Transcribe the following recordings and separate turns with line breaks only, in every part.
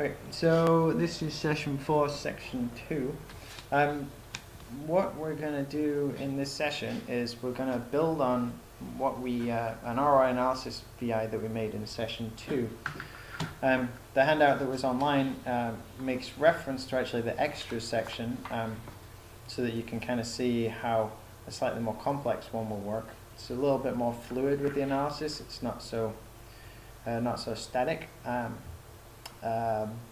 Okay, so this is session 4, section 2. What we're going to do in this session is we're going to build on what we, an ROI analysis VI that we made in session 2. The handout that was online makes reference to actually the extras section so that you can kind of see how a slightly more complex one will work. It's a little bit more fluid with the analysis. It's not so static.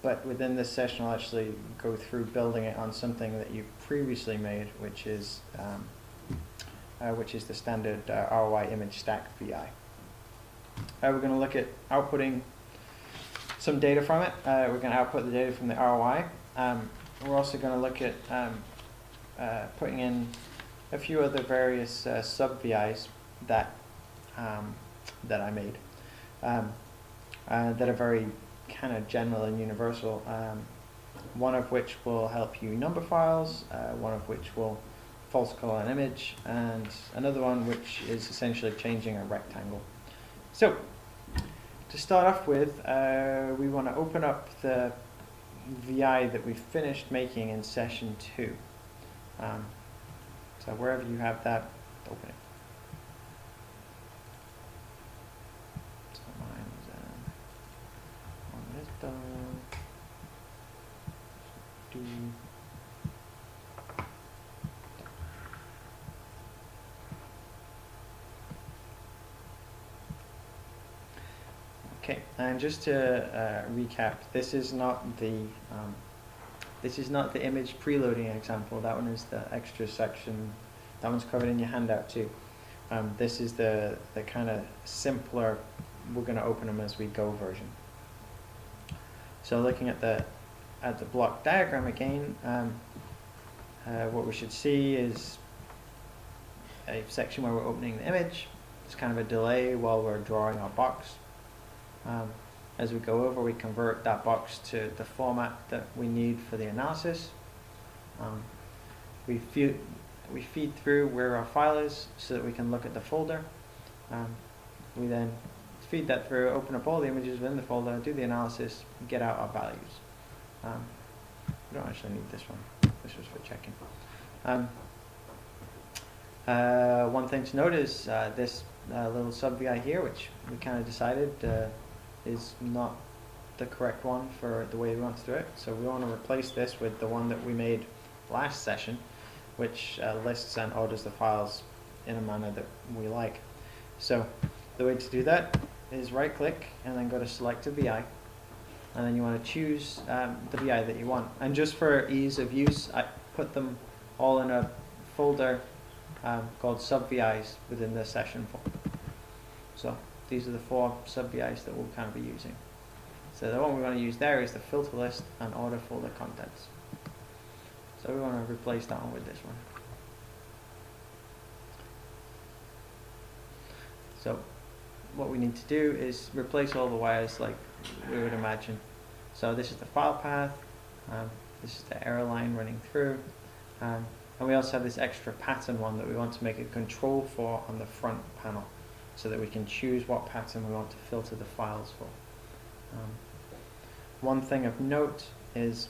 But within this session, I'll actually go through building it on something that you previously made, which is the standard ROI image stack VI. We're going to look at outputting some data from it. We're going to output the data from the ROI. We're also going to look at putting in a few other various sub VIs that I made that are very kind of general and universal, one of which will help you number files, one of which will false color an image, and another one which is essentially changing a rectangle. So to start off with, we want to open up the VI that we finished making in session 2. So wherever you have that, open it. Okay, and just to recap, this is not the image preloading example. That one is the extra section. That one's covered in your handout too. This is the kind of simpler, we're going to open them as we go version. So looking at the block diagram again, what we should see is a section where we're opening the image. It's kind of a delay while we're drawing our box. As we go over, we convert that box to the format that we need for the analysis. We feed through where our file is so that we can look at the folder. We then feed that through, open up all the images within the folder, do the analysis, get out our values. We don't actually need this one. This was for checking. One thing to note is this little sub VI here, which we kind of decided is not the correct one for the way we want to do it. So we want to replace this with the one that we made last session, which lists and orders the files in a manner that we like. So the way to do that is right click and then go to select a VI, and then you want to choose the VI that you want. And just for ease of use, I put them all in a folder called sub VIs within the session folder. So these are the 4 sub VIs that we'll kind of be using. So the one we want to use there is the filter list and order folder contents. So we want to replace that one with this one. So what we need to do is replace all the wires like we would imagine. So this is the file path, this is the error line running through, and we also have this extra pattern one that we want to make a control for on the front panel so that we can choose what pattern we want to filter the files for. One thing of note is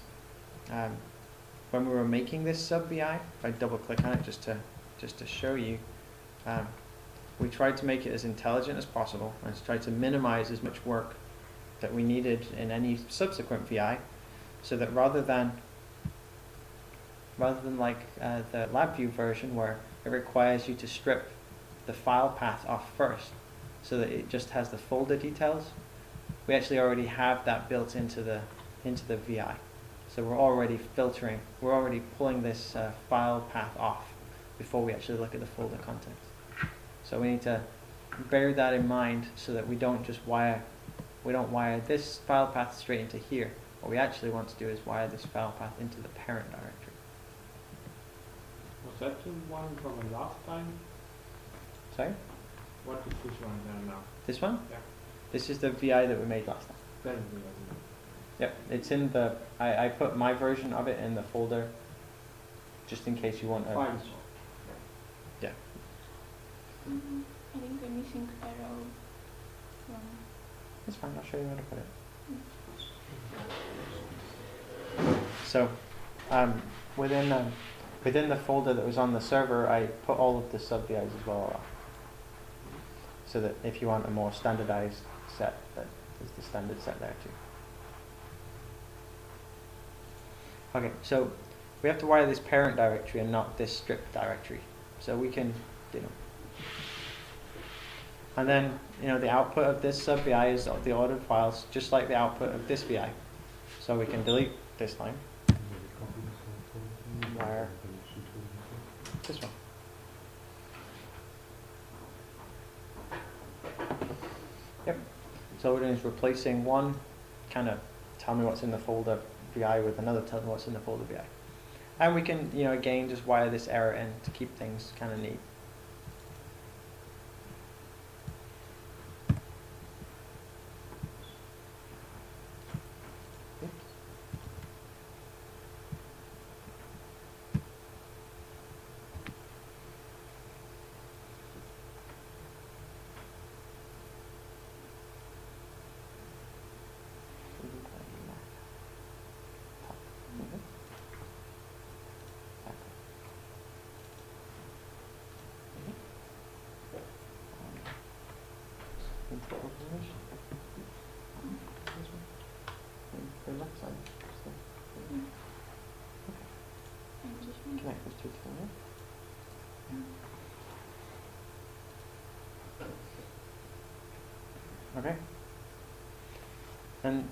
when we were making this sub VI, if I double click on it just to show you, we tried to make it as intelligent as possible and to try to minimize as much work that we needed in any subsequent VI, so that rather than like the Labview version where it requires you to strip the file path off first so that it just has the folder details, we actually already have that built into the VI. So we're already filtering, we're already pulling this file path off before we actually look at the folder contents. So we need to bear that in mind so that we don't wire this file path straight into here. What we actually want to do is wire this file path into the parent directory.
Was that the one from the last time?
Sorry?
What is this one there now?
This one?
Yeah.
This is the VI that we made last time.
Then
Yep, it's in the, I put my version of it in the folder just in case you want to.
fine.
Yeah.
I think we're missing arrow from.
It's fine, I'll show you how to put it. So within the folder that was on the server, I put all of the sub-VIs as well, so that if you want a more standardized set, that is the standard set there too. Okay, so we have to wire this parent directory and not this strip directory. So we can, and then the output of this sub-VI is the ordered files, just like the output of this VI. So we can delete this line, wire this one. Yep. So what we're doing is replacing one, kind of tell me what's in the folder VI with another tell me what's in the folder VI. And we can, again, just wire this error in to keep things kind of neat. Connect those two together. Okay. And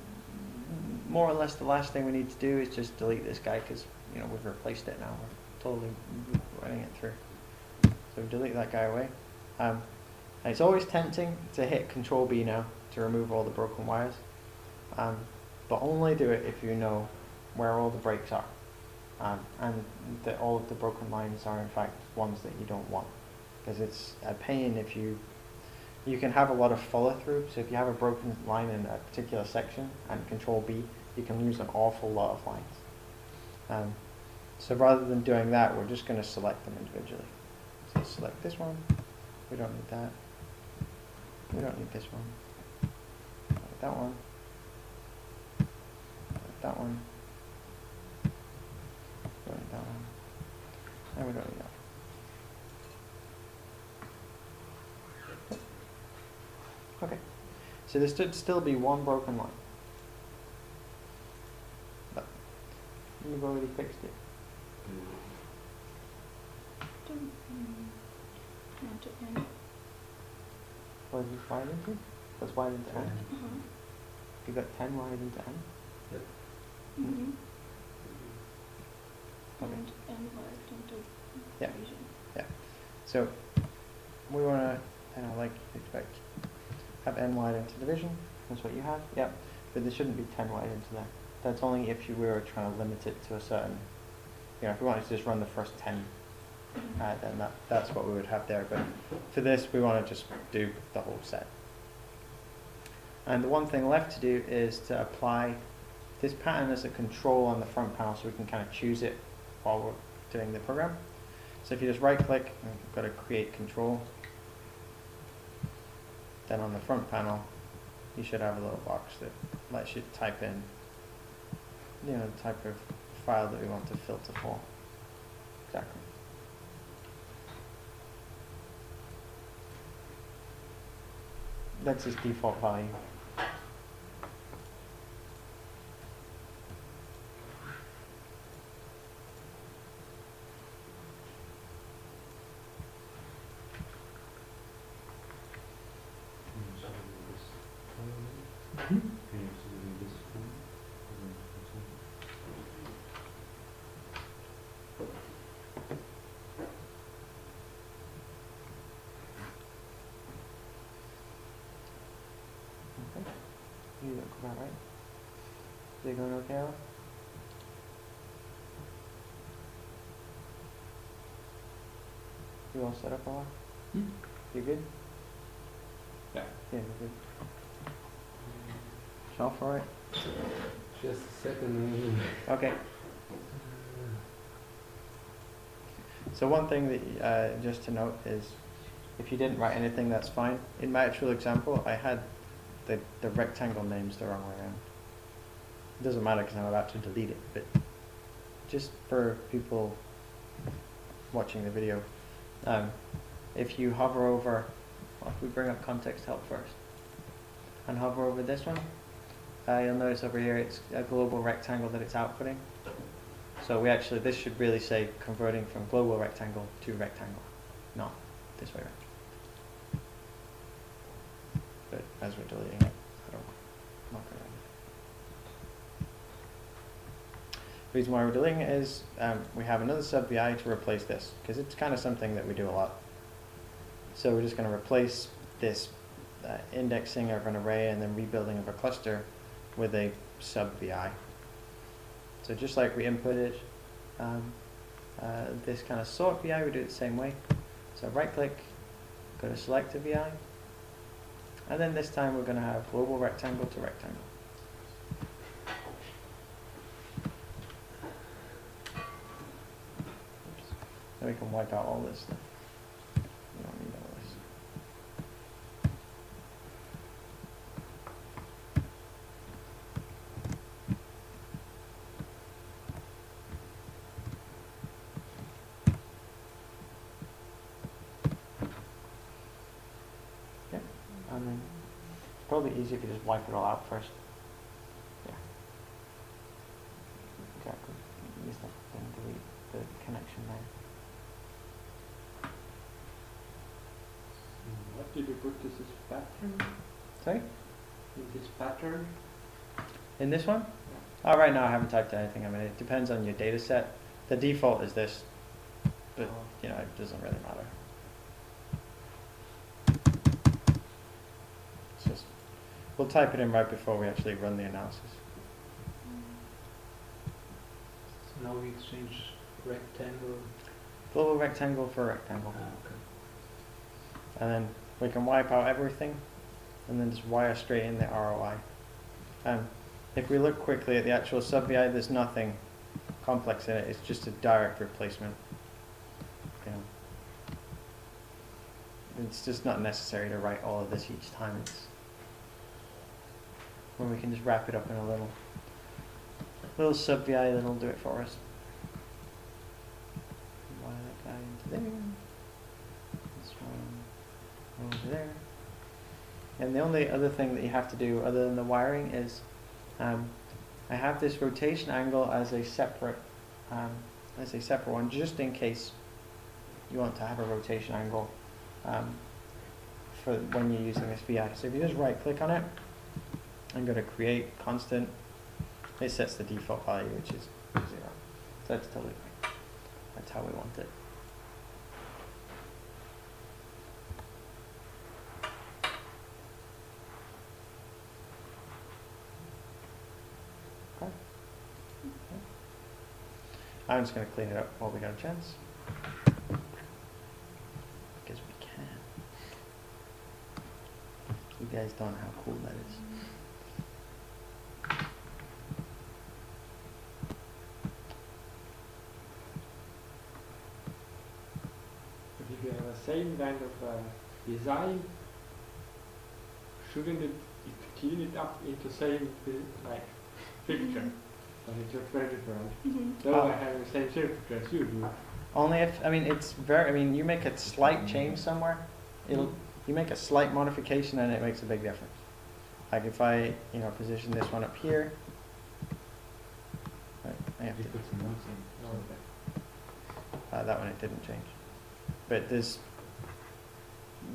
more or less the last thing we need to do is just delete this guy because we've replaced it now. We're totally running it through. So delete that guy away. And it's always tempting to hit Control B now to remove all the broken wires. But only do it if you know where all the breaks are. And that all of the broken lines are in fact ones that you don't want. Because it's a pain if you can have a lot of follow through. So if you have a broken line in a particular section and Control B, you can lose an awful lot of lines. So rather than doing that, we're just going to select them individually. So select this one. We don't need that. We don't need this one. That one. That one. We don't need that one. And we don't need that one. Okay. So there should still be one broken line. But you've already fixed it. What is this wired into? That's wired into N? You got 10 wired into N?
Yep.
Mm-hmm.
Okay.
And wired into
Yeah.
division.
Yeah. So we want to, like you expect, have N wired into division. That's what you have. Yep. But there shouldn't be 10 wired into that. That's only if you were trying to limit it to a certain, if we wanted to just run the first 10, then that's what we would have there. But for this, we want to just do the whole set. And the one thing left to do is to apply this pattern as a control on the front panel so we can kind of choose it while we're doing the program. So if you just right click, and you've got to create control, then on the front panel, you should have a little box that lets you type in, the type of file that we want to filter for. Exactly. That's his default value. You look about right. Is it going okay, Alan? You all set up, Alan? You good?
Yeah.
Yeah, you're good. Shelf all right?
Just a second.
Okay. So one thing that just to note is, if you didn't write anything, that's fine. In my actual example, I had the rectangle names the wrong way around. It doesn't matter because I'm about to delete it, but just for people watching the video, if you hover over, well, if we bring up context help first, and hover over this one, you'll notice over here it's a global rectangle that it's outputting. So we actually, this should really say converting from global rectangle to rectangle, not this way around. But as we're deleting it, I don't mark it around. The reason why we're deleting it is we have another sub VI to replace this, because it's kind of something that we do a lot. So we're just going to replace this indexing of an array and then rebuilding of a cluster with a sub VI. So just like we inputted this kind of sort VI, we do it the same way. So right click, go to select a VI, and then this time we're going to have global rectangle to rectangle. Oops. Then we can wipe out all this stuff. We don't need all this. And then it's probably easier if you just wipe it all out first. Yeah. Exactly. Use that thing, delete the connection there.
What did you put this as pattern?
Sorry?
In this pattern?
In this one? Oh, right now I haven't typed anything. I mean, it depends on your data set. The default is this, but you know, it doesn't really matter. It's just, we'll type it in right before we actually run the analysis.
So now we exchange rectangle.
Global rectangle for rectangle.
Okay.
And then we can wipe out everything and then just wire straight in the ROI. If we look quickly at the actual sub VI, there's nothing complex in it. It's just a direct replacement. You know, it's just not necessary to write all of this each time. It's when we can just wrap it up in a little sub VI that'll do it for us. Wire that guy into there. This one over there. And the only other thing that you have to do other than the wiring is I have this rotation angle as a separate one, just in case you want to have a rotation angle for when you're using this VI. So if you just right click on it and go to create constant, it sets the default value, which is 0. So that's totally fine. That's how we want it. I'm just going to clean it up while we got a chance. Because we can. You guys don't know how cool that is.
But if you have the same kind of design, shouldn't it clean it up into same like picture? But it's just very different. Though I have the same picture as you do.
Only if, I mean, it's very, I mean, you make a slight change somewhere, you make a slight modification and it makes a big difference. Like if I, you know, position this one up here, right, I have to,
You put some notes in.
that one it didn't change. But this,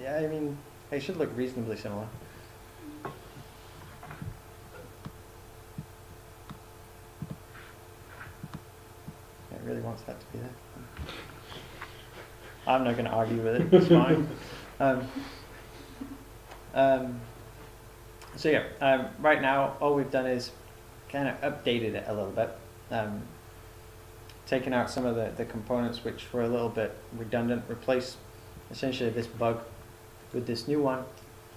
yeah, I mean, it should look reasonably similar. It really wants that to be there. I'm not going to argue with it, it's fine. So yeah, right now all we've done is kind of updated it a little bit. Taken out some of the components which were a little bit redundant, replace essentially this bug with this new one,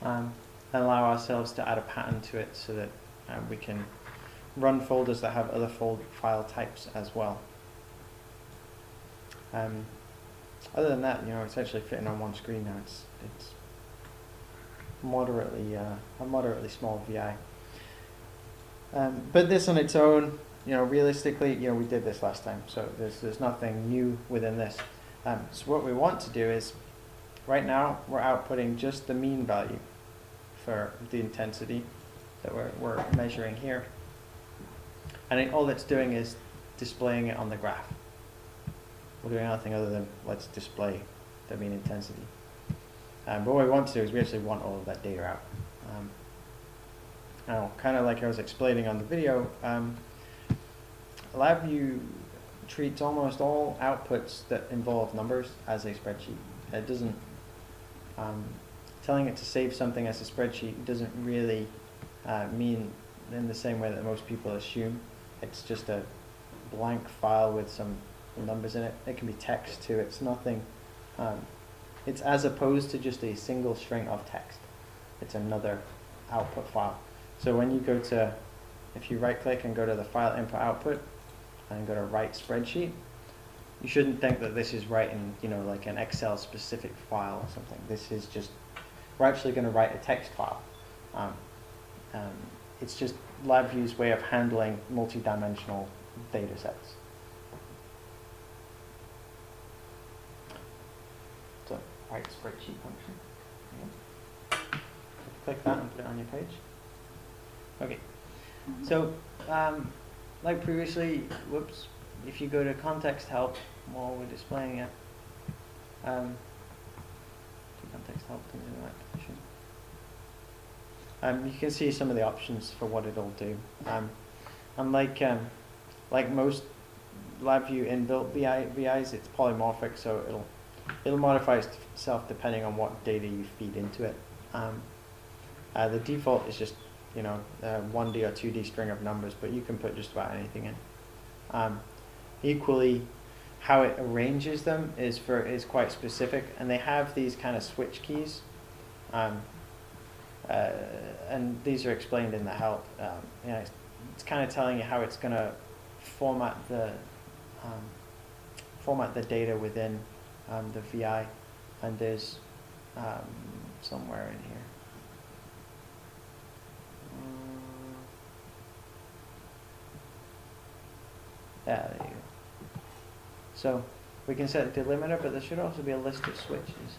and allow ourselves to add a pattern to it so that we can run folders that have other file types as well. Other than that, you know, it's actually fitting on one screen now. It's moderately a moderately small VI. But this on its own realistically, we did this last time, so there's nothing new within this. So what we want to do is, right now we're outputting just the mean value for the intensity that we're measuring here, and all it's doing is displaying it on the graph. We're doing nothing other than let's display the mean intensity. But what we want to do is we actually want all of that data out. Now, kind of like I was explaining on the video, Labview treats almost all outputs that involve numbers as a spreadsheet. It doesn't, telling it to save something as a spreadsheet doesn't really mean in the same way that most people assume. It's just a blank file with some numbers in it. It can be text too. It's nothing, it's as opposed to just a single string of text. It's another output file. So when you go to, if you right click and go to the file input output and go to write spreadsheet, you shouldn't think that this is writing, like an Excel specific file or something. This is just, we're actually going to write a text file. It's just Labview's way of handling multi-dimensional data sets. So, write spreadsheet function. Click that and put it on your page. Okay. So, like previously, if you go to context help while we're displaying it, context help comes in the right position. You can see some of the options for what it'll do. And like most Labview inbuilt VIs, it's polymorphic, so it'll modify itself depending on what data you feed into it. The default is just a 1D or 2D string of numbers, but you can put just about anything in. Equally, how it arranges them is quite specific, and they have these kind of switch keys, and these are explained in the help. It's kind of telling you how it's going to format the data within the VI, and there's somewhere in here. Yeah, there you go. So we can set a delimiter, but there should also be a list of switches.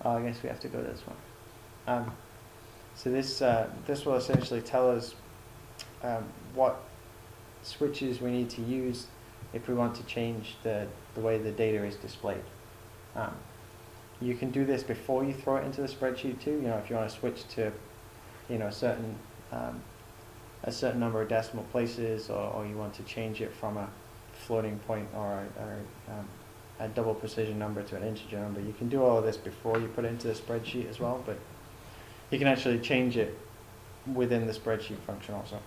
Oh, I guess we have to go to this one. So this will essentially tell us what switches we need to use if we want to change the way the data is displayed. You can do this before you throw it into the spreadsheet too. If you want to switch to a certain number of decimal places, or you want to change it from a floating point or a double precision number to an integer number. You can do all of this before you put it into the spreadsheet as well, but you can actually change it within the spreadsheet function also.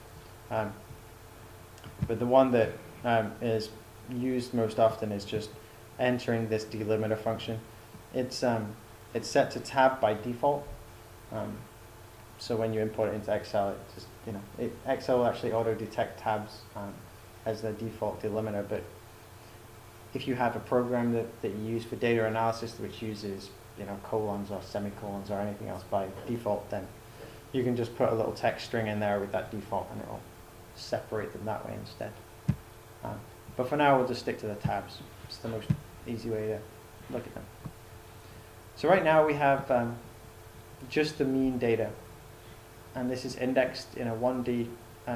But the one that is used most often is just entering this delimiter function. It's set to tab by default. So when you import it into Excel, it just Excel will actually auto detect tabs as the default delimiter. But if you have a program that you use for data analysis which uses colons or semicolons or anything else by default, then you can just put a little text string in there with that default, and it will separate them that way instead. But for now, we'll just stick to the tabs. It's the most easy way to look at them. So right now we have just the mean data, and this is indexed in a 1D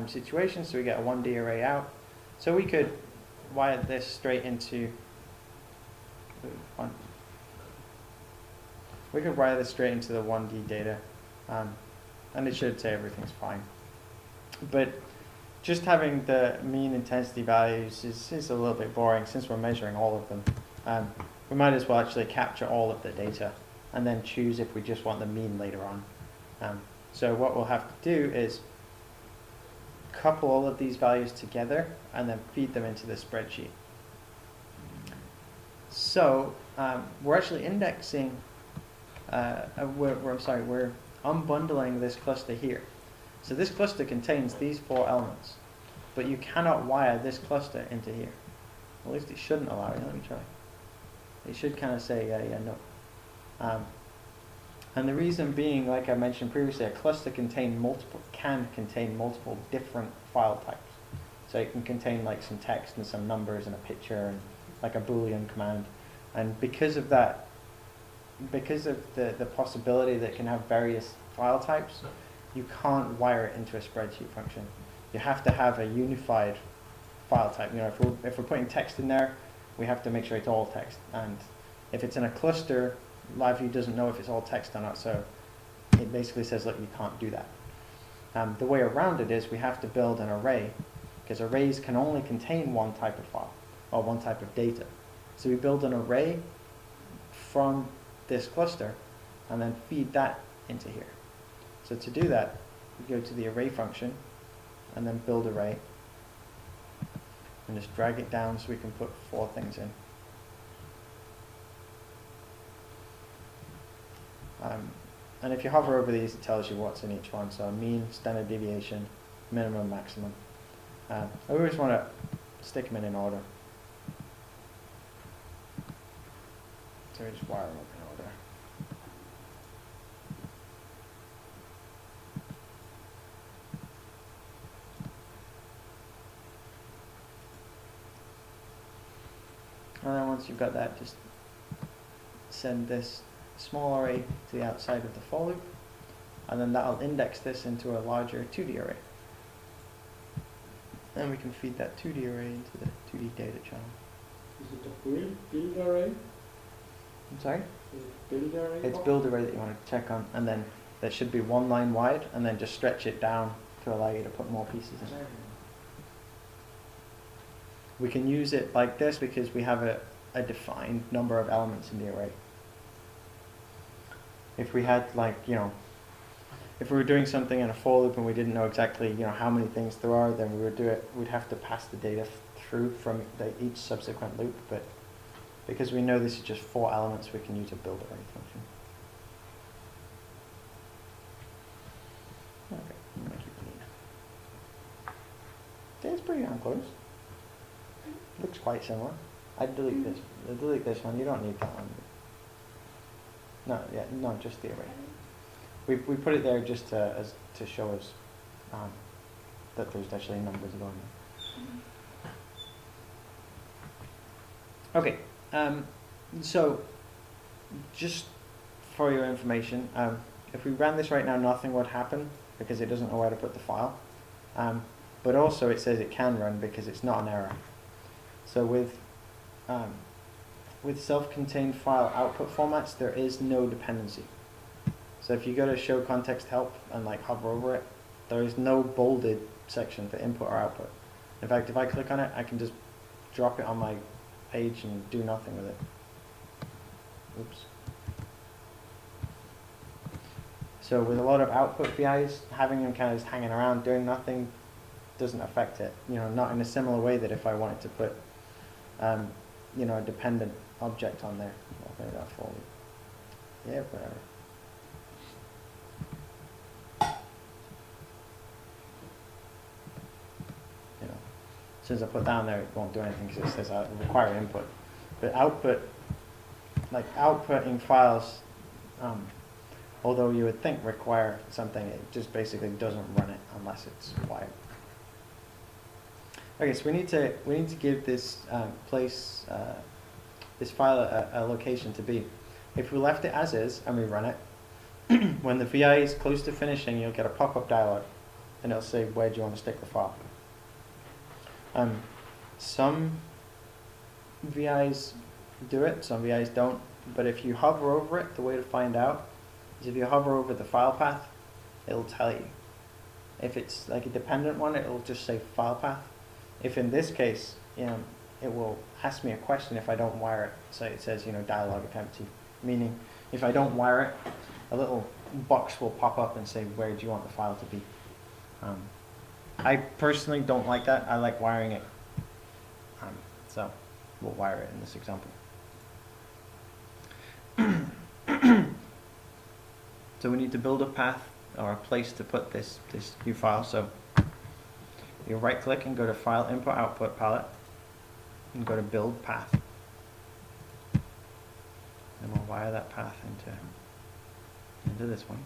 situation, so we get a 1D array out. So we could wire this straight into we could wire this straight into the 1D data, and it should say everything's fine. But just having the mean intensity values is a little bit boring since we're measuring all of them. We might as well actually capture all of the data and then choose if we just want the mean later on. So what we'll have to do is couple all of these values together and then feed them into the spreadsheet. So we're actually indexing, we're unbundling this cluster here. So this cluster contains these 4 elements, but you cannot wire this cluster into here. At least it shouldn't allow you. Let me try. It should kind of say, yeah, no. And the reason being, like I mentioned previously, a cluster can contain multiple different file types. So it can contain like some text and some numbers and a picture and like a Boolean command. And because of that, because of the possibility that it can have various file types, you can't wire it into a spreadsheet function. You have to have a unified file type. You know, if we're putting text in there, we have to make sure it's all text. And if it's in a cluster, Labview doesn't know if it's all text or not, so it basically says, look, you can't do that. The way around it is we have to build an array, because arrays can only contain one type of file, or one type of data. So we build an array from this cluster, and then feed that into here. So to do that, we go to the array function, and then build array, and just drag it down so we can put 4 things in. And if you hover over these, it tells you what's in each one. So mean, standard deviation, minimum, maximum. I always want to stick them in order. So we just wire them up in order. And then once you've got that, just send this small array to the outside of the for loop, and then that'll index this into a larger 2D array. And we can feed that 2D array into the 2D data channel.
Is it a build array?
I'm sorry?
Is it build array?
It's build array that you want to check on, and then that should be 1 line wide, and then just stretch it down to allow you to put more pieces in. We can use it like this because we have a defined number of elements in the array. If we had, like, you know, if we were doing something in a for loop and we didn't know exactly, you know, how many things there are, then we would do it. We'd have to pass the data through from each subsequent loop. But because we know this is just 4 elements, we can use a build array function. Okay, I'm gonna keep it clean. It's pretty damn close. Looks quite similar. I'd delete this. I'd delete this one. You don't need that one. No, yeah, no, just the array. We put it there just to show us that there's actually numbers going on. Okay, so just for your information, if we ran this right now, nothing would happen because it doesn't know where to put the file. But also it says it can run because it's not an error. So with self-contained file output formats, there is no dependency. So if you go to show context help and like hover over it, there is no bolded section for input or output. In fact, if I click on it, I can just drop it on my page and do nothing with it. Oops. So with a lot of output VIs, having them kind of just hanging around doing nothing doesn't affect it. You know, not in a similar way that if I wanted to put, you know, a dependent object on there. I'll make that for you. Yeah, whatever. You know, as soon as I put down there, it won't do anything because it says I require input. But output, like outputting files, although you would think require something, it just basically doesn't run it unless it's wired. Okay, so we need to give this this file a location to be. If we left it as is and we run it, when the VI is close to finishing, you'll get a pop-up dialog, and it'll say where do you want to stick the file. Some VIs do it, some VIs don't. But if you hover over it, the way to find out is if you hover over the file path, it'll tell you. If it's like a dependent one, it'll just say file path. If in this case, you know, it will ask me a question if I don't wire it. So it says, you know, dialog if empty, meaning if I don't wire it, a little box will pop up and say, where do you want the file to be? I personally don't like that. I like wiring it. So we'll wire it in this example. So we need to build a path or a place to put this new file. So you right click and go to File Input Output palette and go to Build Path. And we'll wire that path into into this one.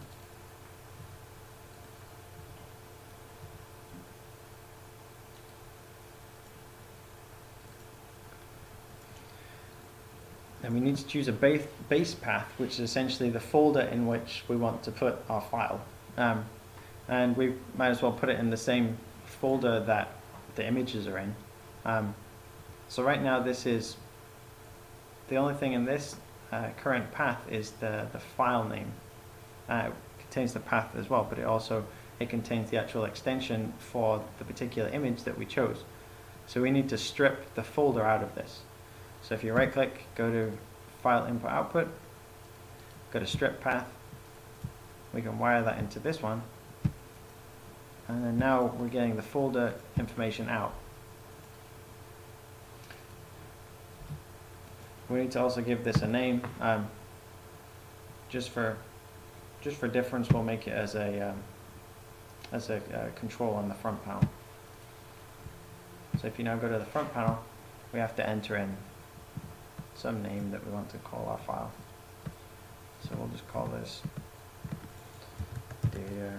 And we need to choose a base path, which is essentially the folder in which we want to put our file. And we might as well put it in the same folder that the images are in. So right now this is, the only thing in this current path is the file name. It contains the path as well, but it contains the actual extension for the particular image that we chose. So we need to strip the folder out of this. So if you right click, go to File Input Output, go to Strip Path, we can wire that into this one, and then now we're getting the folder information out. We need to also give this a name. Just for difference, we'll make it as a control on the front panel. So if you now go to the front panel, we have to enter in some name that we want to call our file. So we'll just call this data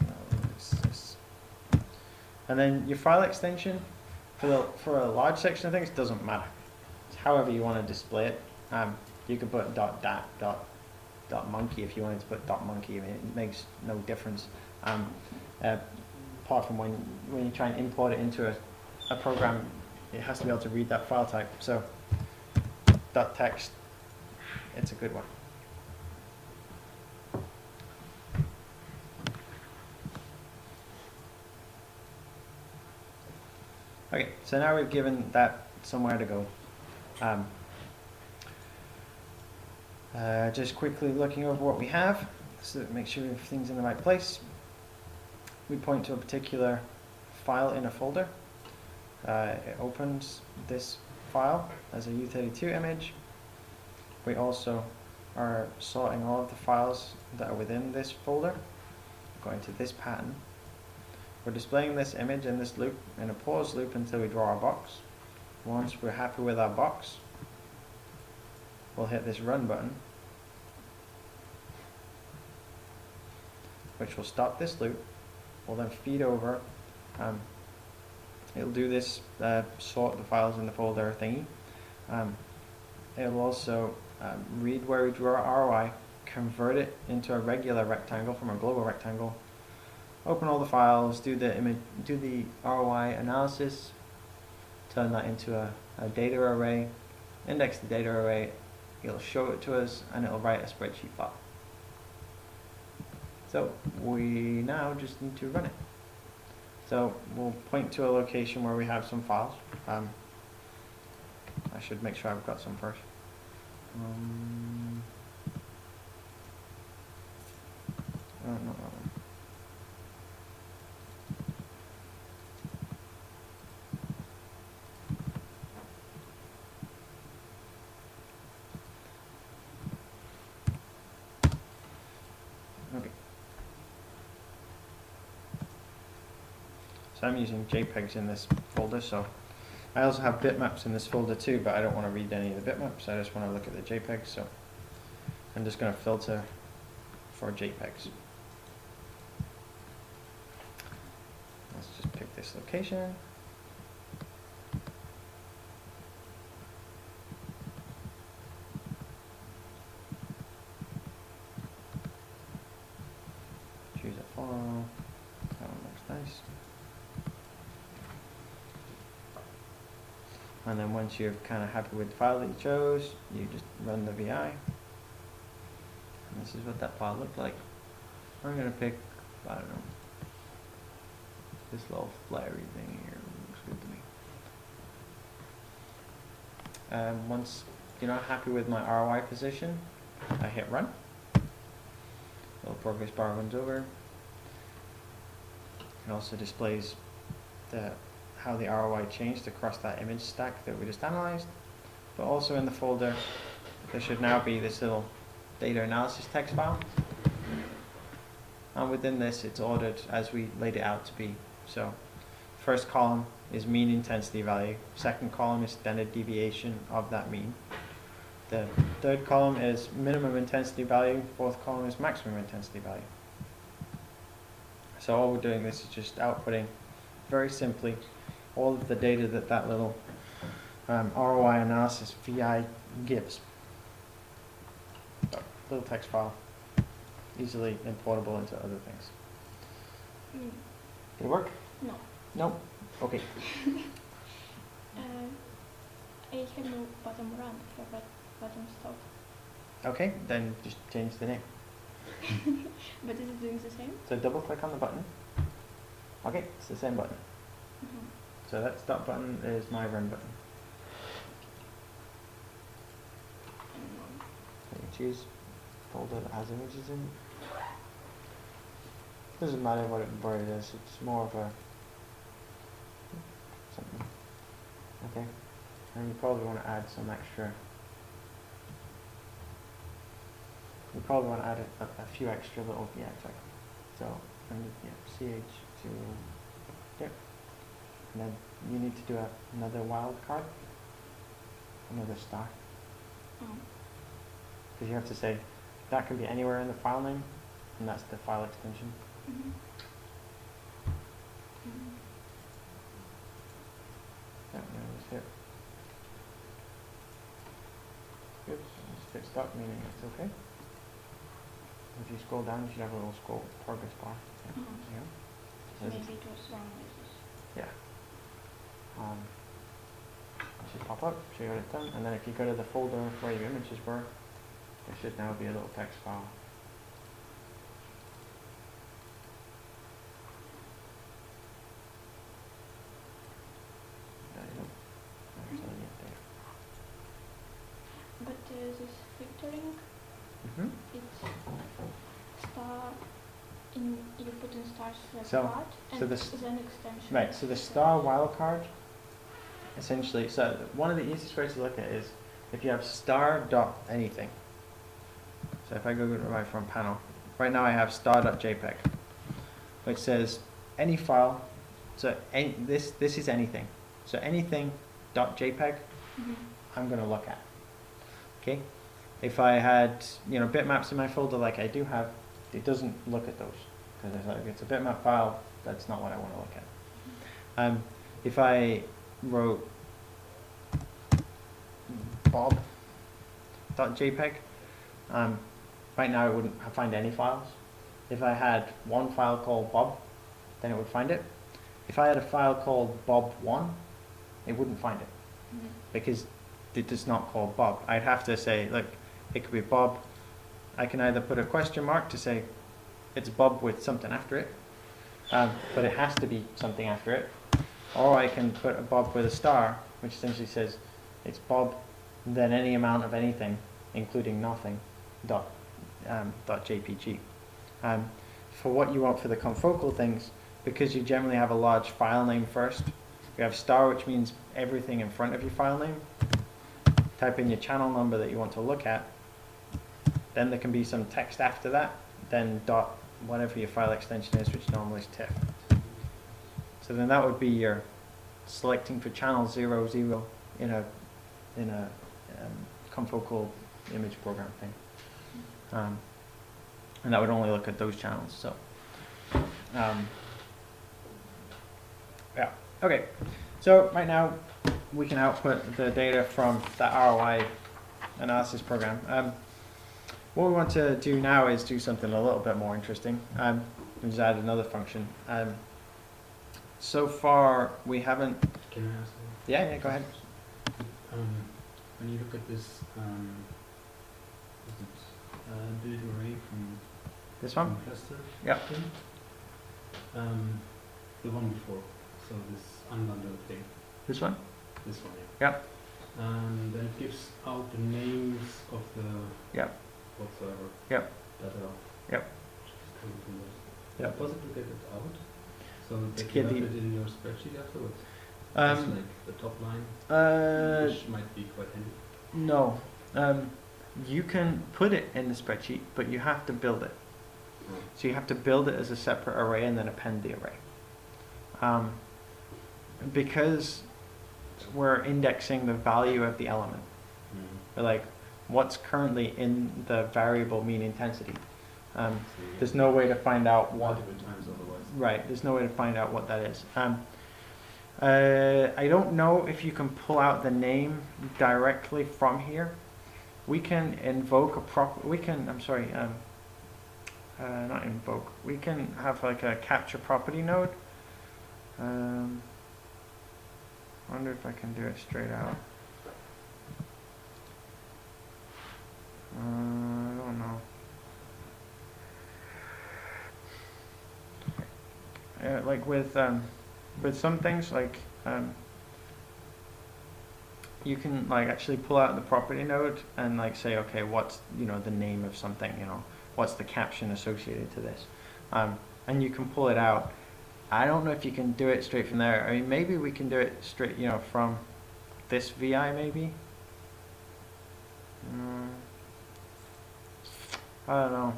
analysis. And then your file extension for a large section of things doesn't matter. It's however you want to display it. You could put .dat, .monkey if you wanted to put .monkey. I mean, it makes no difference. Apart from when you try and import it into a program, it has to be able to read that file type. So .text, it's a good one. Okay, so now we've given that somewhere to go. Just quickly looking over what we have, so that make sure everything's in the right place. We point to a particular file in a folder. It opens this file as a U32 image. We also are sorting all of the files that are within this folder, going to this pattern. We're displaying this image in this loop, in a pause loop, until we draw our box. Once we're happy with our box, we'll hit this run button, which will stop this loop. We'll then feed over. It'll do this sort the files in the folder thingy. It'll also read where we drew our ROI, convert it into a regular rectangle from a global rectangle, open all the files, do the ROI analysis, turn that into a data array, index the data array, it'll show it to us, and it'll write a spreadsheet file. So we now just need to run it. So we'll point to a location where we have some files. I should make sure I've got some first. Oh, not that one. Okay. So I'm using JPEGs in this folder, so I also have bitmaps in this folder too, but I don't want to read any of the bitmaps. I just want to look at the JPEGs, so I'm just going to filter for JPEGs. Let's just pick this location. Choose a file. That one looks nice. And then once you're kind of happy with the file that you chose, you just run the VI. And this is what that file looked like. I'm going to pick, I don't know, this little flary thing here. Looks good to me. Once you're not happy with my ROI position, I hit run. Little progress bar runs over. It also displays how the ROI changed across that image stack that we just analyzed. But also in the folder, there should now be this little data analysis text file. And within this, it's ordered as we laid it out to be. So first column is mean intensity value. Second column is standard deviation of that mean. The third column is minimum intensity value, fourth column is maximum intensity value. So all we're doing this is just outputting very simply all of the data that that little ROI analysis VI gives. So, little text file, easily importable into other things.
Mm.
Did it work?
No.
Nope. Okay.
I have no bottom run, I have a bottom stop.
Okay, then just change the name.
But is it doing the same?
So double click on the button. Okay, it's the same button.
Mm-hmm.
So that stop button is my run button. You can choose folder that has images in. Doesn't matter where it is, it's more of a something. Okay. And you probably want to add some extra. You probably want to add a few extra little, yeah, exactly. So, and yeah, CH to, yep. And then you need to do another wildcard, another star.
Oh.
Because you have to say, that can be anywhere in the file name, and that's the file extension.
Mm-hmm. Mm-hmm.
Yeah, just hit. Good, just hit stop, meaning it's okay. If you scroll down, you should have a little scroll progress bar. Yeah.
Mhm.
Yeah.
So maybe it was wrong with this.
Yeah. It should pop up, show you what it's done, and then if you go to the folder where your images were, there should now be a little text file. There you go. There's a link there.
But this filtering,
Mm-hmm.
it's star in, you put in stars like
So-
part and
so this-
then extension.
Right, so the star wildcard, essentially, so one of the easiest ways to look at it is if you have star dot anything. So if I go to my front panel, right now I have star.jpg, which says any file, so this is anything. So anything .jpg,
Mm-hmm.
I'm going to look at. Okay? If I had, bitmaps in my folder like I do have, it doesn't look at those. Because it's a bitmap file, that's not what I want to look at. If I wrote bob.jpg, right now it wouldn't find any files. If I had one file called bob, then it would find it. If I had a file called bob1, it wouldn't find it.
Mm-hmm.
Because it is not called Bob. I'd have to say, like, it could be Bob. I can either put a question mark to say it's Bob with something after it, but it has to be something after it. Or I can put a Bob with a star, which essentially says it's Bob, then any amount of anything, including nothing, .jpg. For what you want for the confocal things, because you generally have a large file name first, you have star, which means everything in front of your file name. Type in your channel number that you want to look at. Then there can be some text after that. Then dot whatever your file extension is, which normally is TIFF. So then that would be your selecting for channel 00 in a confocal image program thing. And that would only look at those channels. So yeah. Okay, so right now we can output the data from that ROI analysis program. What we want to do now is do something a little bit more interesting. We just add another function. So far we haven't.
Can I ask you?
Yeah, go ahead.
When you look at this, data array from
This one?
cluster
Yep.
thing, the one before, so this unbundled thing,
This one?
this one,
Yep.
And then it gives out the names of the
Yep.
whatsoever
Yep.
that are
Yep.
coming from those.
Yep.
Is it possible to get it out? So that you
get
have
the-
it in your spreadsheet afterwards? Just like the top line, which might be quite handy.
No. You can put it in the spreadsheet, but you have to build it. So you have to build it as a separate array and then append the array. Because we're indexing the value of the element. We're like, what's currently in the variable mean intensity. There's no way to find out what.
Multiple times otherwise.
Right. There's no way to find out what that is. I don't know if you can pull out the name directly from here. We can invoke a not invoke. We can have like a capture property node. Wonder if I can do it straight out. I don't know. Like with some things, like you can like actually pull out the property node and like say, okay, what's the name of something, what's the caption associated to this, and you can pull it out. I don't know if you can do it straight from there. I mean, maybe we can do it straight, from this VI maybe. I don't know.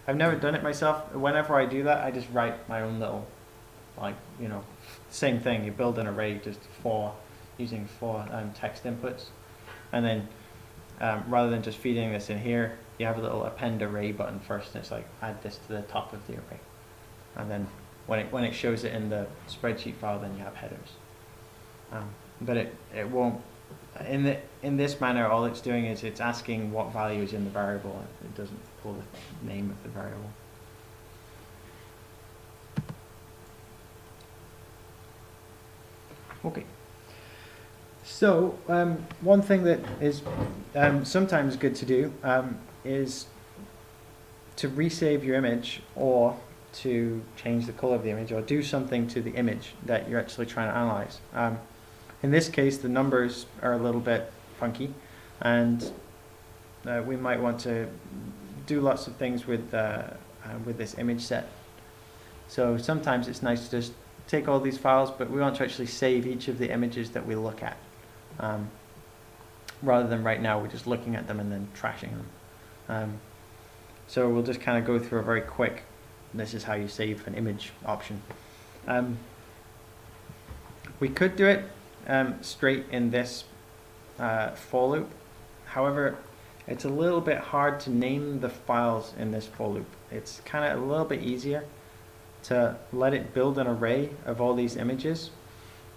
I've never done it myself. Whenever I do that, I just write my own little, same thing. You build an array just using four text inputs, and then rather than just feeding this in here, you have a little append array button first, and it's like add this to the top of the array, and then when it shows it in the spreadsheet file, then you have headers. But it won't. In this manner, all it's doing is it's asking what value is in the variable. It doesn't pull the name of the variable. Okay. So one thing that is sometimes good to do is to resave your image, or to change the color of the image, or do something to the image that you're actually trying to analyze. In this case, the numbers are a little bit funky, and we might want to do lots of things with this image set. So sometimes it's nice to just take all these files, but we want to actually save each of the images that we look at. Rather than right now, we're just looking at them and then trashing them. So we'll just kind of go through a very quick, this is how you save an image option. We could do it straight in this for loop. However, it's a little bit hard to name the files in this for loop. It's kind of a little bit easier to let it build an array of all these images,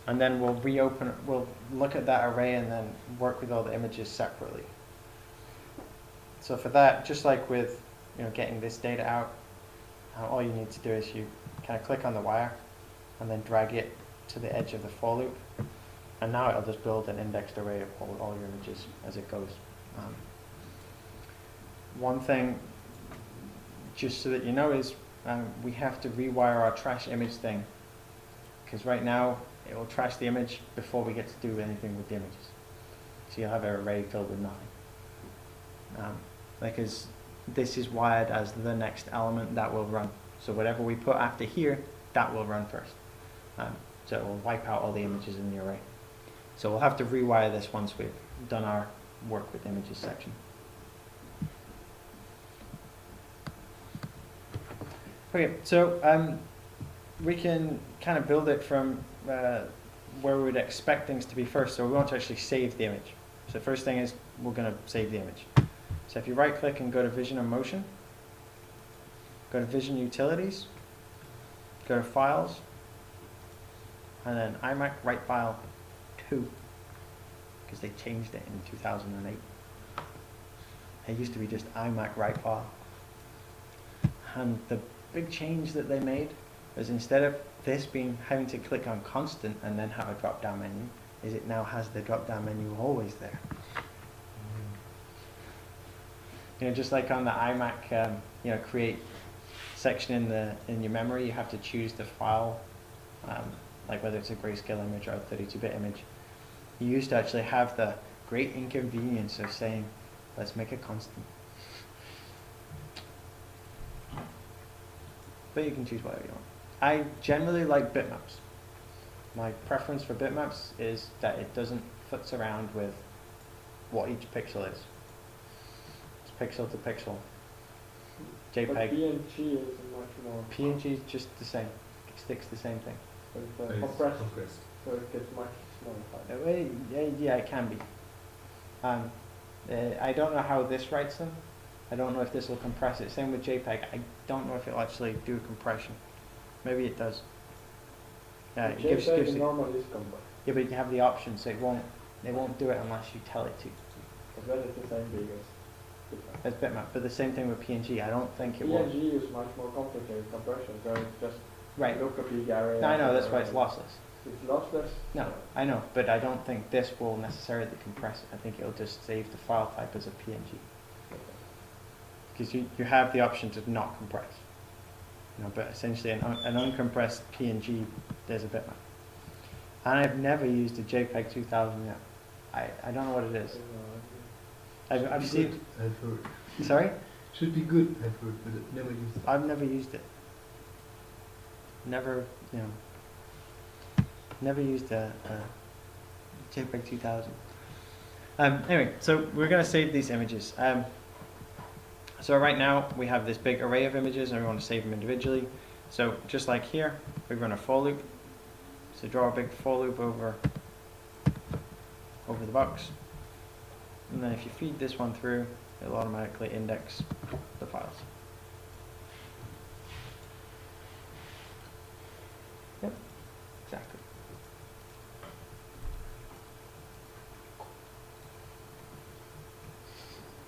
and then we'll look at that array and then work with all the images separately. So for that, just like with getting this data out, all you need to do is you kind of click on the wire and then drag it to the edge of the for loop, and now it'll just build an indexed array of all your images as it goes. One thing, just so that you know, is we have to rewire our trash image thing, because right now it will trash the image before we get to do anything with the images. So you'll have an array filled with nothing. Because this is wired as the next element that will run. So whatever we put after here, that will run first. So it will wipe out all the images in the array. So we'll have to rewire this once we've done our work with images section. Okay, so we can kind of build it from where we would expect things to be first. So we want to actually save the image. So the first thing is we're going to save the image. So if you right click and go to Vision and Motion, go to Vision Utilities, go to Files, and then iMac Write File 2, because they changed it in 2008. It used to be just iMac Write File. And the big change that they made was, instead of this having to click on constant and then have a drop down menu, is it now has the drop down menu always there. Just like on the iMac, create section in your memory, you have to choose the file, like whether it's a grayscale image or a 32-bit image. You used to actually have the great inconvenience of saying, let's make it constant. But you can choose whatever you want. I generally like bitmaps. My preference for bitmaps is that it doesn't futz around with what each pixel is. It's pixel to pixel. JPEG.
But PNG is much more.
PNG is just the same. It sticks the same thing.
So it's compressed. So it gets much smaller.
Yeah, it can be. I don't know how this writes them. I don't know if this will compress it. Same with JPEG. I don't know if it'll actually do compression. Maybe it does. It gives you,
normally is compressed.
yeah, but you have the option, so it won't do it unless you tell it to.
But then it's the same big as
As bitmap, but the same thing with PNG. I don't think it will.
PNG is much more complicated compression, so it's just
Right.
look a big area.
No, I know, that's why it's lossless.
It's lossless?
No, I know, but I don't think this will necessarily compress it. I think it'll just save the file type as a PNG. Because you have the option to not compress. You know, but essentially an uncompressed PNG, there's a bitmap. And I've never used a JPEG 2000 yet. I don't know what it is. I've seen.
I've heard.
Sorry?
Should be good, I've heard, but I've never used it.
I've never used it. Never, you know, never used a JPEG 2000. Anyway, so we're going to save these images. So right now we have this big array of images and we want to save them individually. So just like here, we run a for loop. So draw a big for loop over the box. And then if you feed this one through, it'll automatically index the files. Yep, exactly.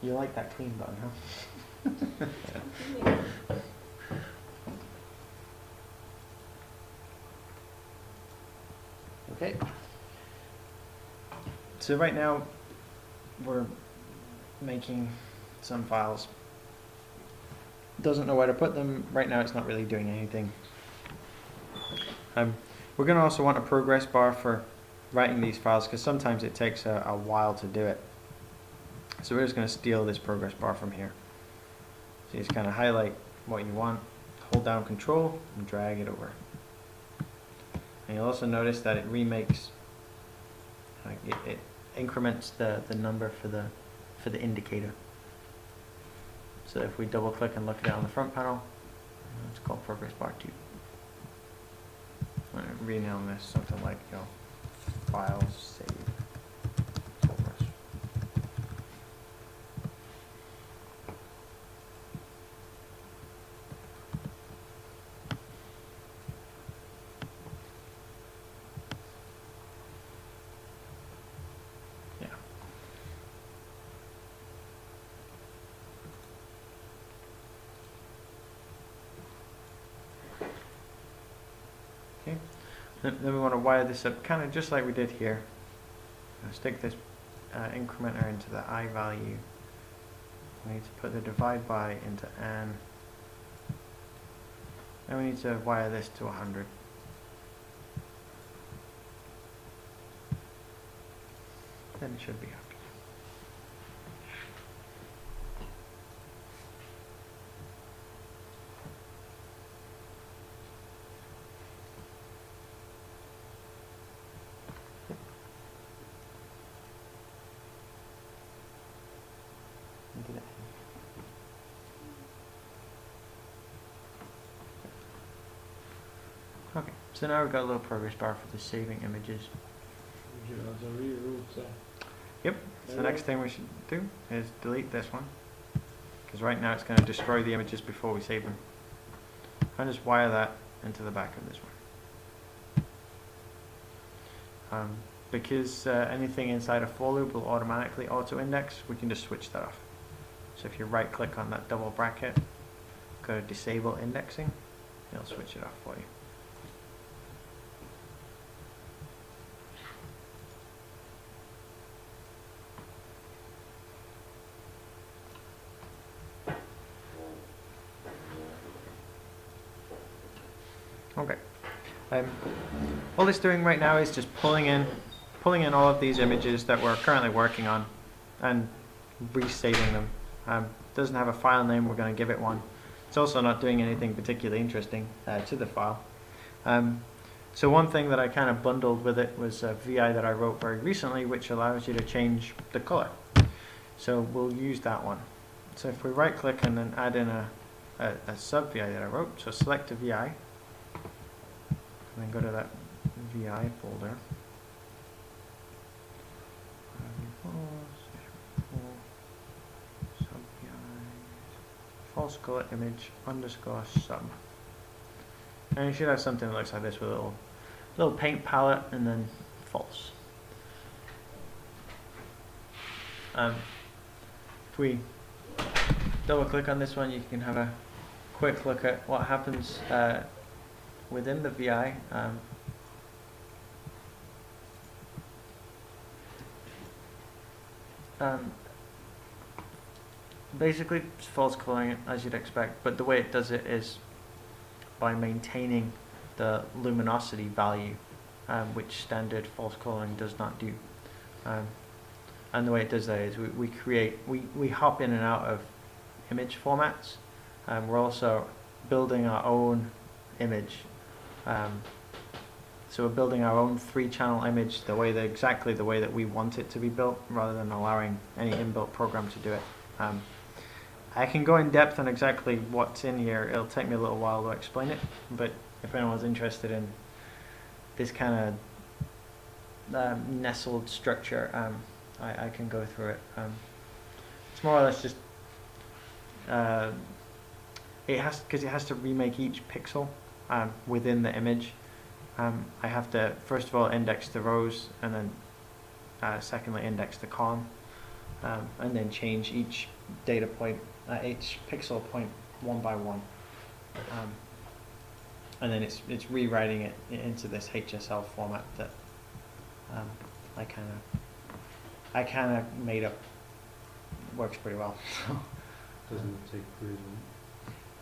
You like that clean button, huh? Okay. So right now we're making some files. Doesn't know where to put them. Right now it's not really doing anything. We're going to also want a progress bar for writing these files because sometimes it takes a while to do it. So we're just going to steal this progress bar from here. So you just kind of highlight what you want, hold down Control, and drag it over. And you'll also notice that it remakes, like it increments the number for the indicator. So if we double click and look at it on the front panel, it's called progress bar 2. I'm going to rename this something like, you know, files save progress. Then we want to wire this up kind of just like we did here. Stick this incrementer into the I value. We need to put the divide by into an. Then we need to wire this to 100. Then it should be happy. Okay, so now we've got a little progress bar for the saving images. Yep, so the next thing we should do is delete this one, because right now it's going to destroy the images before we save them. And just wire that into the back of this one. Because anything inside a for loop will automatically auto-index, we can just switch that off. So if you right click on that double bracket, go to disable indexing, it'll switch it off for you. Okay. All it's doing right now is just pulling in all of these images that we're currently working on and resaving them. Doesn't have a file name, we're going to give it one. It's also not doing anything particularly interesting to the file. So one thing that I kind of bundled with it was a VI that I wrote very recently, which allows you to change the color. So we'll use that one. So if we right click and then add in a sub VI that I wrote, so select a VI, and then go to that VI folder. false color image underscore sub. And you should have something that looks like this with a little paint palette and then false. If we double click on this one, you can have a quick look at what happens within the VI. Basically, it's false coloring as you'd expect, but the way it does it is by maintaining the luminosity value, which standard false coloring does not do. And the way it does that is we hop in and out of image formats. We're also building our own image. So we're building our own 3-channel image exactly the way that we want it to be built, rather than allowing any inbuilt program to do it. I can go in depth on exactly what's in here. It'll take me a little while to explain it, but if anyone's interested in this kind of nestled structure, I can go through it. It's more or less just because it has to remake each pixel within the image. I have to first of all index the rows, and then secondly index the column, and then change each data point, each pixel point one by one, and then it's rewriting it into this HSL format that I kind of made up. Works pretty well.
Doesn't it take pretty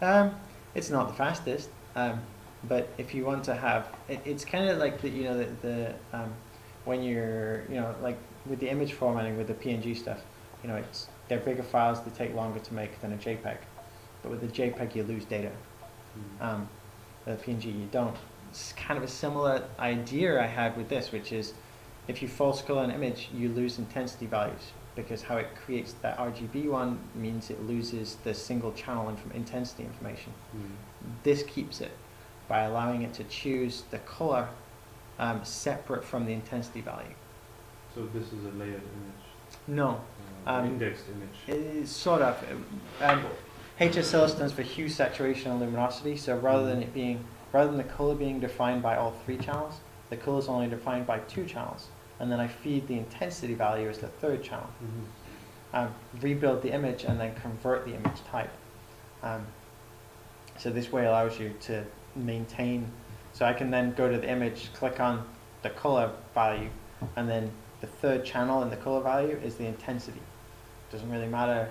long?
It's not the fastest, but if you want to have, it's kind of like the when you're like with the image formatting with the PNG stuff, they're bigger files, they take longer to make than a JPEG, but with the JPEG you lose data. With the PNG you don't. It's kind of a similar idea I had with this, which is if you false color an image, you lose intensity values, because how it creates that RGB one means it loses the single channel intensity information. This keeps it by allowing it to choose the color separate from the intensity value.
So this is a layered image?
No.
Indexed image?
It is sort of. HSL stands for hue, saturation, and luminosity. So rather than the color being defined by all 3 channels, the color is only defined by 2 channels, and then I feed the intensity value as the 3rd channel. Rebuild the image and then convert the image type. So this way allows you to maintain. So I can then go to the image, click on the color value, and then the 3rd channel in the color value is the intensity. Doesn't really matter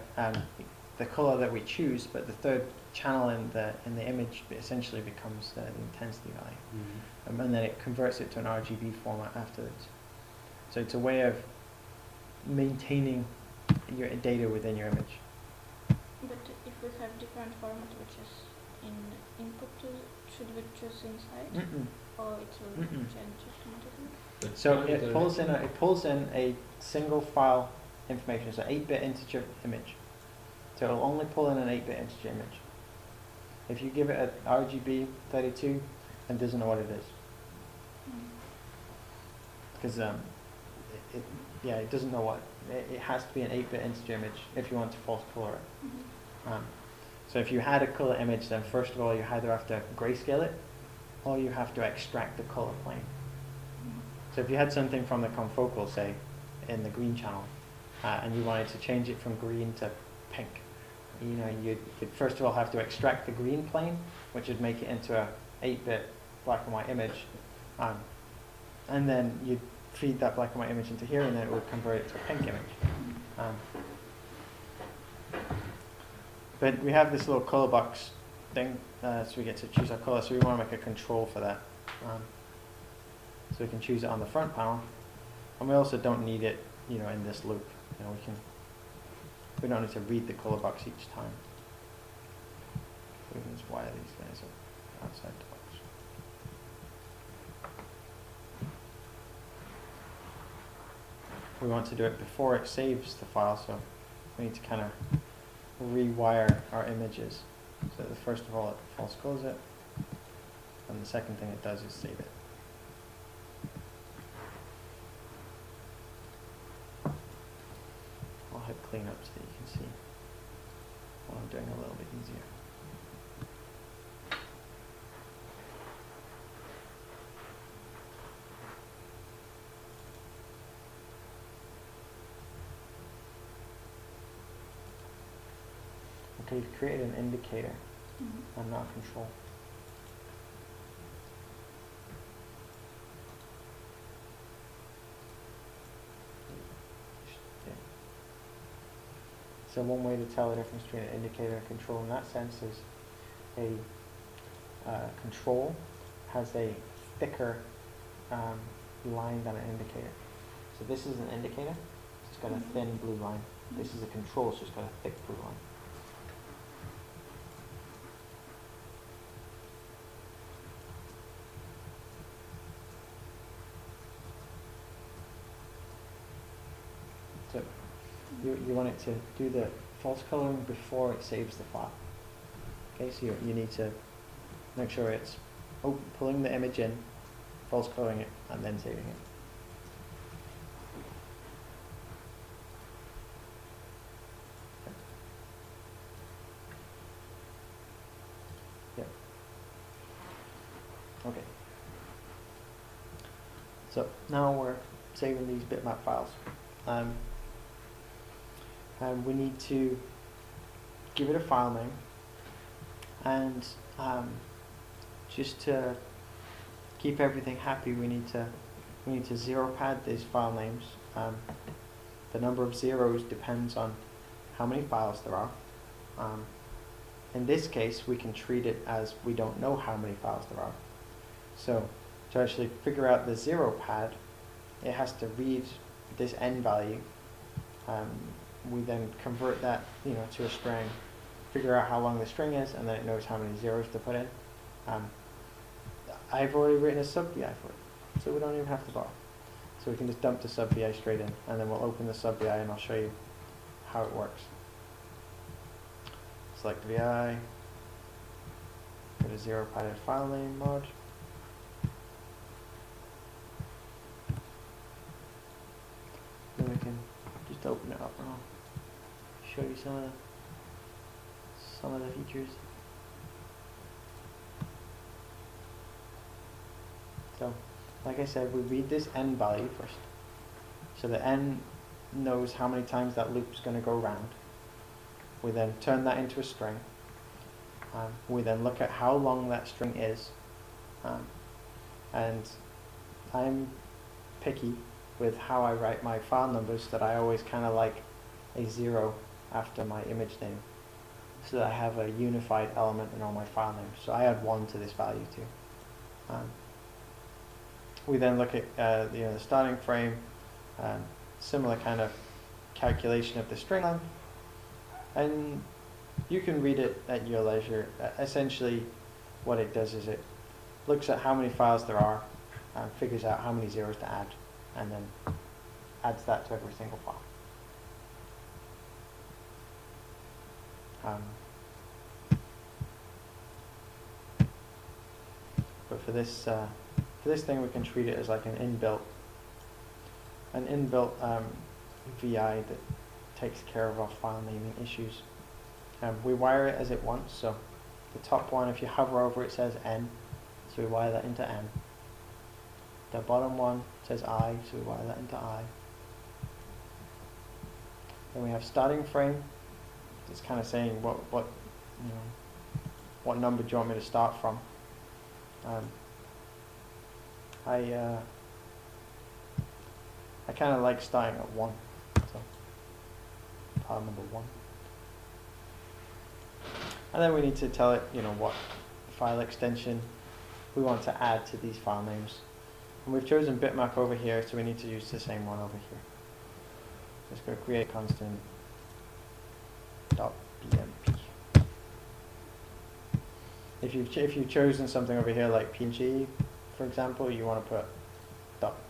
the color that we choose, but the 3rd channel in the image essentially becomes the intensity value, and then it converts it to an RGB format afterwards. So it's a way of maintaining your data within your image.
But if we have different format which is in input, should we choose inside, or it will change automatically?
So it pulls in a single file information. It's an 8-bit integer image. So it'll only pull in an 8-bit integer image. If you give it an RGB 32, it doesn't know what it is, because it doesn't know what. It has to be an 8-bit integer image if you want to false color it. So if you had a color image, then first of all you either have to grayscale it, or you have to extract the color plane. So if you had something from the confocal, say, in the green channel, and you wanted to change it from green to pink, you'd first of all have to extract the green plane, which would make it into a 8-bit black and white image, and then you'd feed that black and white image into here, and then it would convert it to a pink image. But we have this little color box thing, so we get to choose our color. So we want to make a control for that. So we can choose it on the front panel, and we also don't need it, in this loop. We don't need to read the color box each time. We can just wire these guys up outside the box. We want to do it before it saves the file, so we need to kind of rewire our images. So first of all, it false colors it, and the second thing it does is save it. I'll hit clean up so that you can see what mind doing a little bit easier. Okay, you've created an indicator and not a control. So one way to tell the difference between an indicator and control in that sense is a control has a thicker line than an indicator. So this is an indicator, so it's got a thin blue line. This is a control, so it's got a thick blue line. So you want it to do the false coloring before it saves the file. Okay, so you need to make sure it's pulling the image in, false coloring it, and then saving it. Yep. Okay. So now we're saving these bitmap files. And we need to give it a file name, and just to keep everything happy, we need to zero pad these file names. The number of zeros depends on how many files there are. In this case, we can treat it as we don't know how many files there are. So to actually figure out the zero pad, it has to read this n value. We then convert that, to a string, figure out how long the string is, and then it knows how many zeros to put in. I've already written a sub VI for it, so we don't even have to bother. So we can just dump the sub VI straight in, and then we'll open the sub VI and I'll show you how it works. Select VI, go to zero padded file name mod. Then we can just open it up and I'll show you some of the features. So, like I said, we read this n value first. So the n knows how many times that loop is going to go around. We then turn that into a string. We then look at how long that string is. And I'm picky with how I write my file numbers, that I always kind of like a 0 after my image name, so that I have a unified element in all my file names. So I add 1 to this value too. We then look at the starting frame, similar kind of calculation of the string length, and you can read it at your leisure. Essentially, what it does is it looks at how many files there are, and figures out how many zeros to add, and then adds that to every single file. But for this thing, we can treat it as like an inbuilt VI that takes care of our file naming issues. We wire it as it wants, so the top one, if you hover over it, says N, so we wire that into N. The bottom one says I, so we wire that into I. Then we have starting frame. It's kind of saying what number do you want me to start from. I kind of like starting at 1, so file number 1. And then we need to tell it, what file extension we want to add to these file names. And we've chosen bitmap over here, so we need to use the same one over here. Let's go create constant .bmp. If you've chosen something over here like PNG, for example, you want to put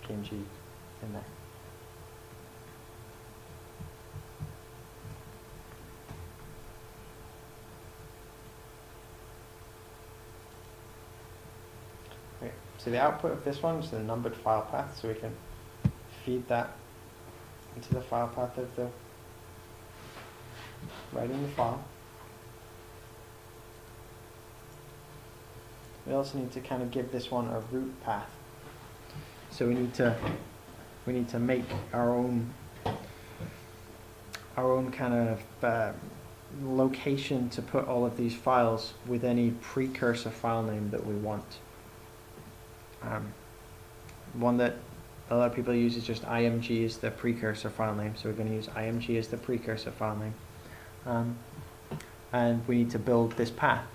.png in there. Okay, so the output of this one is the numbered file path, so we can feed that into the file path of the writing the file. we also need to kind of give this one a root path. So we need to make our own kind of location to put all of these files with any precursor file name that we want. One that a lot of people use is just img as the precursor file name, so we're going to use img as the precursor file name. And we need to build this path.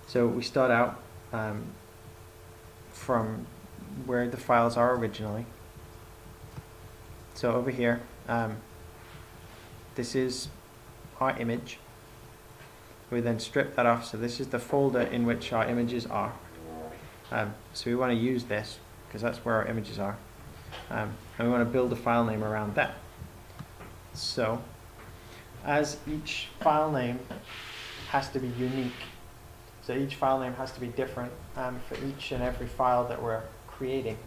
So we start out from where the files are originally. So over here, this is our image. We then strip that off, so this is the folder in which our images are. So we want to use this because that's where our images are. And we want to build a file name around that. So as each file name has to be unique, so each file name has to be different for each and every file that we're creating,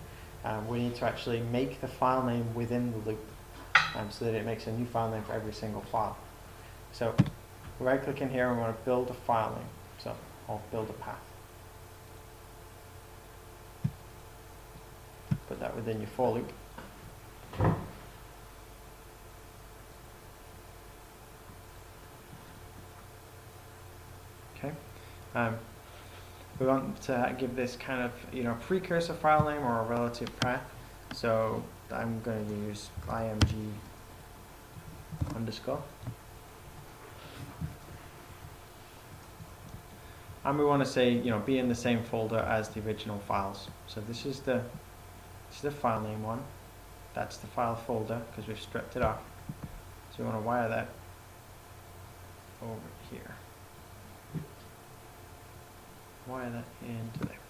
we need to actually make the file name within the loop so that it makes a new file name for every single file. So right click in here and we want to build a file name. So I'll build a path. Put that within your for loop. Okay. We want to give this kind of precursor file name or a relative path. So I'm going to use img underscore. And we want to say, be in the same folder as the original files. So this is the file name one. That's the file folder because we've stripped it off. So we want to wire that over here. Wire that into there.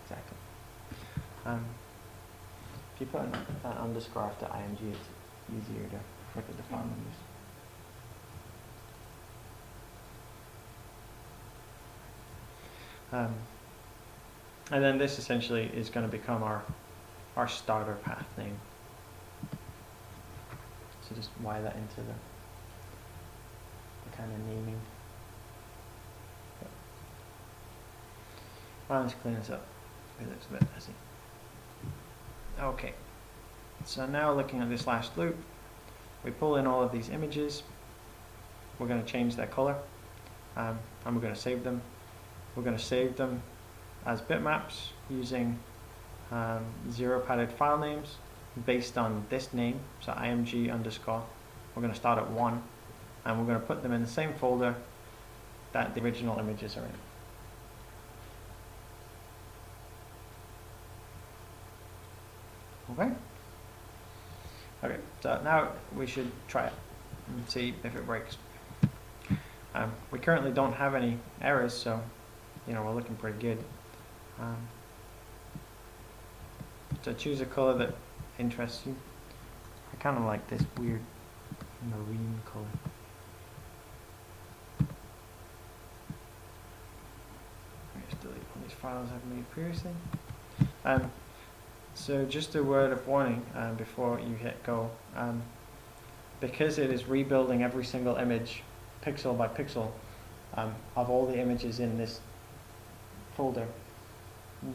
Exactly. If you put an underscore after img, it's easier to look at the file numbers. And then this essentially is going to become our starter path name. So just wire that into the kind of naming. Well, let's clean this up because it's a bit messy. Okay, so now looking at this last loop, we pull in all of these images. We're going to change their color, and we're going to save them. We're going to save them as bitmaps using zero padded file names based on this name, so img underscore. We're going to start at 1, and we're going to put them in the same folder that the original images are in. Okay? Okay, so now we should try it and see if it breaks. We currently don't have any errors, so we're looking pretty good. So choose a color that interests you. I kind of like this weird marine color. Just delete all these files I've made previously. So just a word of warning before you hit go. Because it is rebuilding every single image pixel by pixel of all the images in this folder,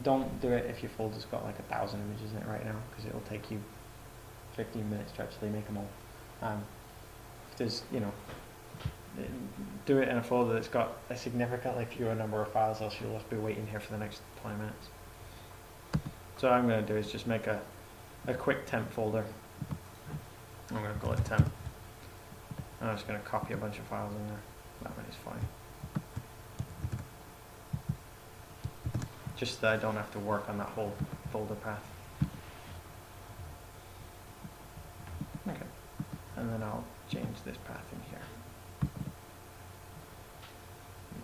don't do it if your folder's got like 1,000 images in it right now, because it will take you 15 minutes to actually make them all. If there's, do it in a folder that's got a significantly fewer number of files, else you'll have to be waiting here for the next 20 minutes. So what I'm going to do is just make a quick temp folder. I'm going to call it temp. I'm just going to copy a bunch of files in there. That one is fine. Just so I don't have to work on that whole folder path. Okay. And then I'll change this path in here.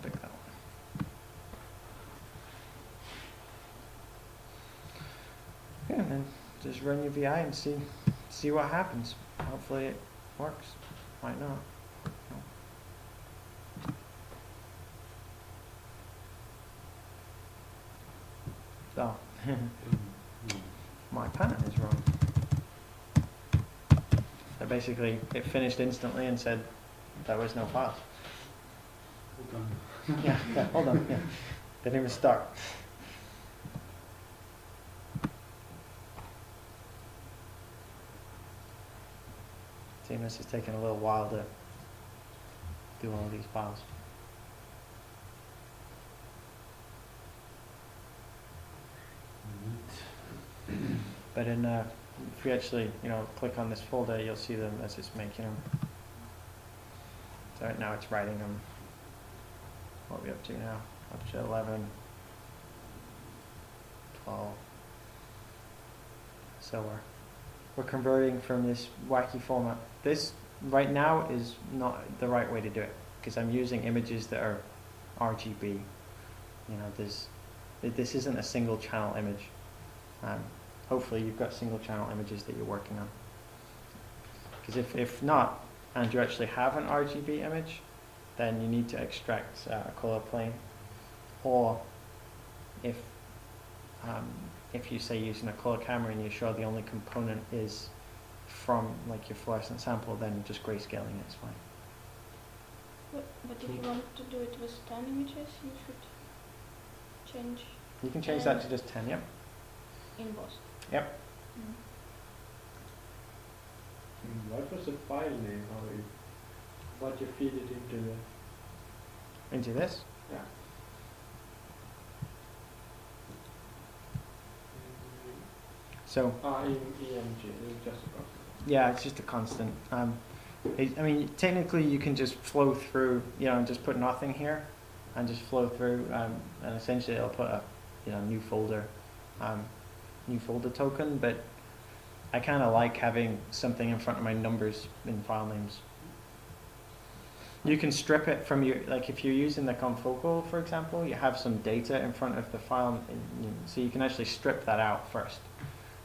Pick that one. Okay, and then just run your VI and see what happens. Hopefully it works. Might not. Oh, my pattern is wrong. So basically, it finished instantly and said, there was no files.
Hold on.
Yeah, hold on. Yeah. Didn't even start. Seems this is taking a little while to do all these files. But in if we actually, click on this folder, you'll see them as it's making them. So right now it's writing them. What are we up to now? Up to 11, 12. So we're converting from this wacky format. This right now is not the right way to do it because I'm using images that are RGB. This isn't a single channel image. Hopefully you've got single channel images that you're working on. Because if not, and you actually have an RGB image, then you need to extract a color plane. Or if you say using a color camera and you're sure the only component is from like your fluorescent sample, then just grayscaling it's fine.
But if you want to do it with 10 images, you should change.
You can change that to just 10, yep.
In both.
Yep.
What was the file name? What you feed it into the...
Into this?
Yeah.
So.
In EMG, it's just a constant.
Yeah, it's just a constant. Technically you can just flow through, and just put nothing here, and just flow through, and essentially it'll put a, new folder token. But I kind of like having something in front of my numbers in file names. You can strip it from your, like if you're using the confocal, for example, you have some data in front of the file, so you can actually strip that out first,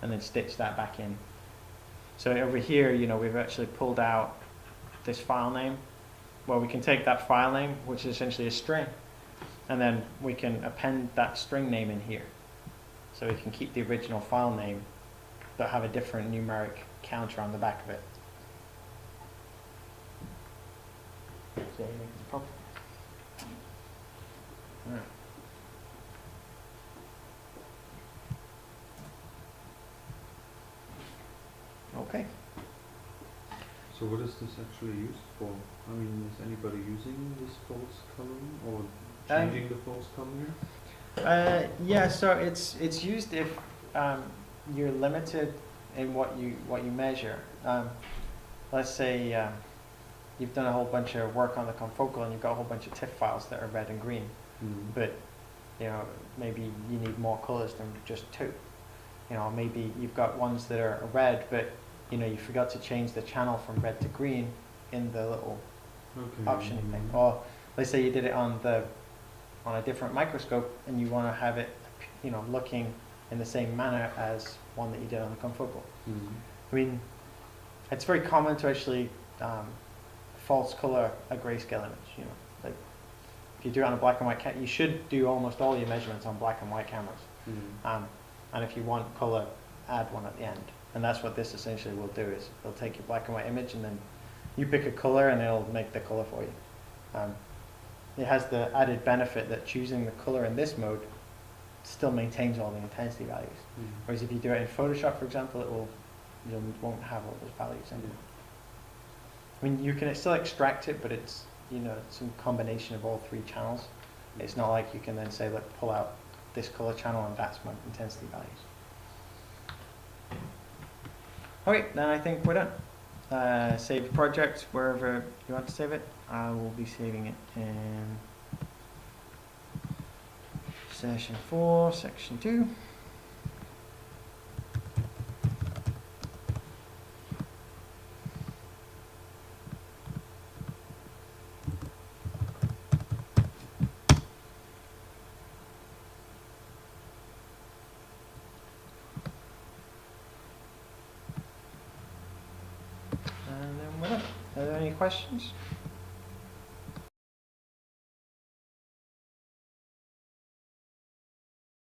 and then stitch that back in. So over here, we've actually pulled out this file name. Well, we can take that file name, which is essentially a string, and then we can append that string name in here. So we can keep the original file name, but have a different numeric counter on the back of it. So you make this pop. All right. Okay.
So what is this actually used for? Is anybody using this false coloring or changing the false coloring?
Yeah, so it's used if you're limited in what you measure. Let's say you've done a whole bunch of work on the confocal and you've got a whole bunch of TIFF files that are red and green, but maybe you need more colors than just two. Maybe you've got ones that are red, but you forgot to change the channel from red to green in the little option thing. Or let's say you did it on a different microscope and you want to have it, looking in the same manner as one that you did on the confocal. It's very common to actually false color a grayscale image. Like if you do it on a black and white camera, you should do almost all your measurements on black and white cameras. And if you want color, add one at the end. And that's what this essentially will do, is it'll take your black and white image and then you pick a color and it'll make the color for you. It has the added benefit that choosing the color in this mode still maintains all the intensity values. Whereas if you do it in Photoshop, for example, it won't have all those values in it. You can still extract it, but it's some combination of all three channels. It's not like you can then say, look, pull out this color channel and that's my intensity values. Okay, then I think we're done. Save project wherever you want to save it. I will be saving it in session 4, section 2. And then we're done. Are there any questions?